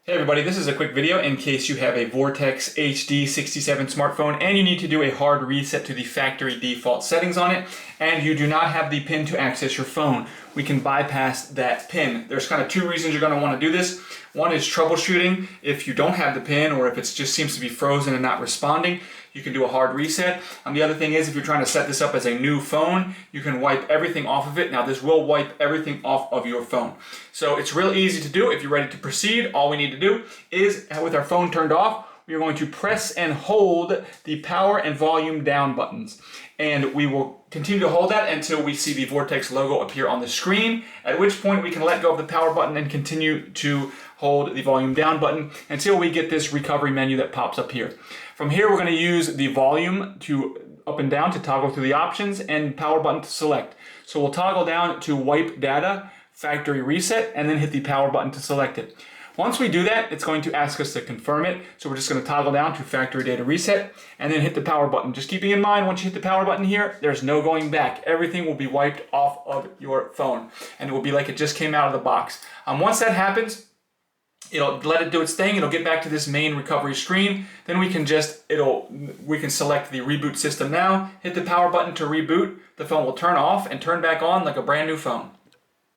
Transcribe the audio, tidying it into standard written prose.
Hey everybody, this is a quick video in case you have a Vortex HD67 smartphone and you need to do a hard reset to the factory default settings on it and you do not have the PIN to access your phone. We can bypass that PIN. There's kind of two reasons you're going to want to do this. One is troubleshooting. If you don't have the PIN or if it just seems to be frozen and not responding, you can do a hard reset. And the other thing is if you're trying to set this up as a new phone, you can wipe everything off of it. Now this will wipe everything off of your phone. So it's real easy to do. If you're ready to proceed, all we need to do is, with our phone turned off, we are going to press and hold the power and volume down buttons. And we will continue to hold that until we see the Vortex logo appear on the screen, at which point we can let go of the power button and continue to hold the volume down button until we get this recovery menu that pops up here. From here, we're going to use the volume to up and down to toggle through the options and power button to select. So we'll toggle down to wipe data, factory reset, and then hit the power button to select it. Once we do that, it's going to ask us to confirm it. So we're just going to toggle down to factory data reset and then hit the power button. Just keeping in mind, once you hit the power button here, there's no going back. Everything will be wiped off of your phone and it will be like it just came out of the box. Once that happens, it'll let it do its thing. It'll get back to this main recovery screen. Then we can select the reboot system now, hit the power button to reboot. The phone will turn off and turn back on like a brand new phone.